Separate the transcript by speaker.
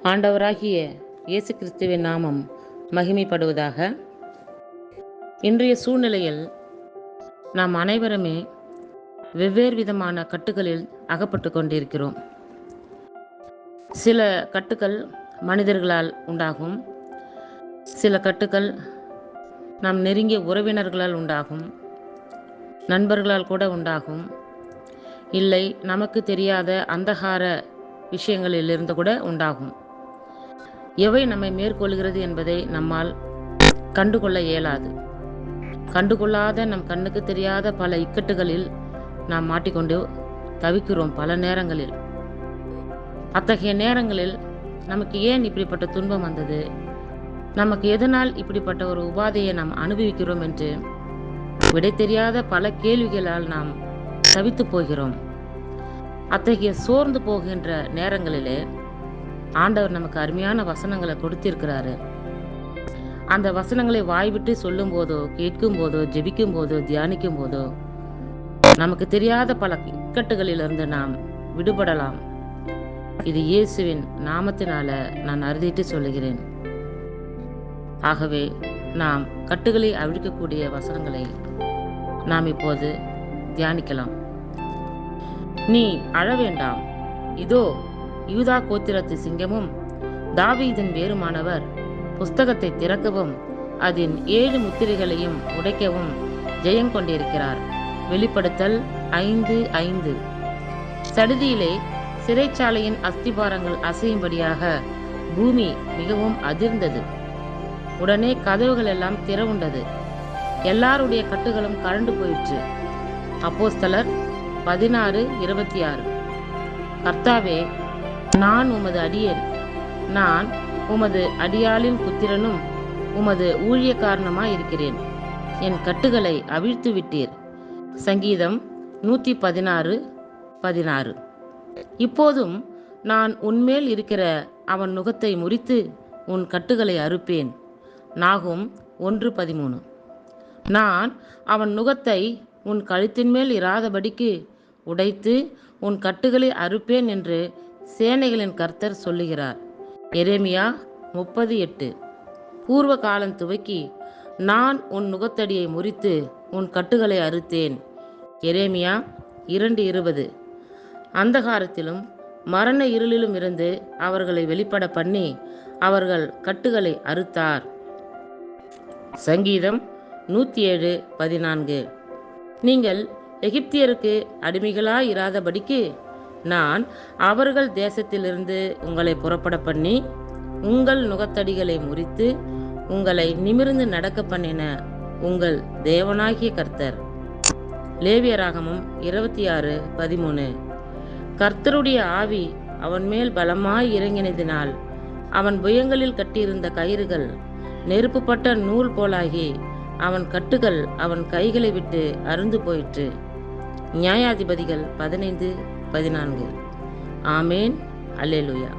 Speaker 1: ஆண்டவராகிய இயேசு கிறிஸ்துவின் நாமம் மகிமைப்படுவதாக. இன்றைய சூழ்நிலையில் நாம் அனைவருமே வெவ்வேறு விதமான கட்டுகளில் அகப்பட்டு கொண்டிருக்கிறோம். சில கட்டுக்கள் மனிதர்களால் உண்டாகும், சில கட்டுக்கள் நம் நெருங்கிய உறவினர்களால் உண்டாகும், நண்பர்களால் கூட உண்டாகும், இல்லை நமக்கு தெரியாத அந்தகார விஷயங்களிலிருந்து கூட உண்டாகும். எவை நம்மை மேற்கொள்கிறது என்பதை நம்மால் கண்டுகொள்ள இயலாது. கண்டுகொள்ளாத நம் கண்ணுக்கு தெரியாத பல இக்கட்டுகளில் நாம் மாட்டிக்கொண்டு தவிக்கிறோம் பல நேரங்களில். அத்தகைய நேரங்களில் நமக்கு ஏன் இப்படிப்பட்ட துன்பம் வந்தது, நமக்கு எதனால் இப்படிப்பட்ட ஒரு உபாதையை நாம் அனுபவிக்கிறோம் என்று விடை தெரியாத பல கேள்விகளால் நாம் தவித்து போகிறோம். அத்தகைய சோர்ந்து போகின்ற நேரங்களிலே ஆண்டவர் நமக்கு அருமையான வசனங்களை கொடுத்திருக்கிறாரு. அந்த வசனங்களை வாய்விட்டு சொல்லும் போதோ, கேட்கும் போதோ, ஜெபிக்கும் போதோ, தியானிக்கும் போதோ நமக்கு தெரியாத பல இக்கட்டுகளிலிருந்து நாம் விடுபடலாம். இது இயேசுவின் நாமத்தினால நான் அறுதிட்டு சொல்லுகிறேன். ஆகவே நாம் கட்டுகளை அவிழ்க்கக்கூடிய வசனங்களை நாம் இப்போது தியானிக்கலாம். நீ அழ வேண்டாம், இதோ யூதா கோத்திரத்து சிங்கமும் தாவீதின் வேறுமானவர் புஸ்தகத்தை திறக்கவும் அதன் 7 முத்திரைகளையும் உடைக்கவும் ஜெயங்கொண்டிருக்கிறார். வெளிப்படுத்தல் 5:5. சடுதியிலே சிறைச்சாலையின் அஸ்திபாரங்கள் அசையும்படியாக பூமி மிகவும் அதிர்ந்தது. உடனே கதவுகள் எல்லாம் திறவுண்டது, எல்லாருடைய கட்டுகளும் கழண்டு போயிற்று. அப்போஸ்தலர் 16:26. கர்த்தாவே, நான் உமது அடியேன், நான் உமது அடியாளின் புத்திரனும் உமது ஊழியக்காரனுமாய் இருக்கிறேன். என் கட்டுகளை அவிழ்த்து விட்டீர். சங்கீதம் 116:16. இப்போதும் நான் உன்மேல் இருக்கிற அவன் நுகத்தை முறித்து உன் கட்டுகளை அறுப்பேன். நாகும் 1:13. நான் அவன் நுகத்தை உன் கழுத்தின் மேல் இராதபடிக்கு உடைத்து உன் கட்டுகளை அறுப்பேன் என்று சேனைகளின் கர்த்தர் சொல்லுகிறார். எரேமியா 30:8. பூர்வ காலம் துவக்கி நான் உன் நுகத்தடியை முறித்து உன் கட்டுகளை அறுத்தேன். எரேமியா 2:20. அந்தகாரத்திலும் மரண இருளிலும் இருந்து அவர்களை வெளிப்பட பண்ணி அவர்கள் கட்டுகளை அறுத்தார். சங்கீதம் 107:14. நீங்கள் எகிப்தியருக்கு அடிமைகளாயிராதபடிக்கு நான் அவர்கள் தேசத்திலிருந்து உங்களை புறப்பட பண்ணி உங்கள் நுகத்தடிகளை முறித்து உங்களை நிமிர்ந்து நடக்க பண்ணின உங்கள் தேவனாகிய கர்த்தர். லேவியராகமம் 26:13. கர்த்தருடைய ஆவி அவன் மேல் பலமாய் இறங்கினதினால் அவன் புயங்களில் கட்டியிருந்த கயிறுகள் நெருப்புப்பட்ட நூல் போலாகி அவன் கட்டுகள் அவன் கைகளை விட்டு அருந்து போயிற்று. நியாயாதிபதிகள் 15:14. ஆமேன். அல்லேலூயா.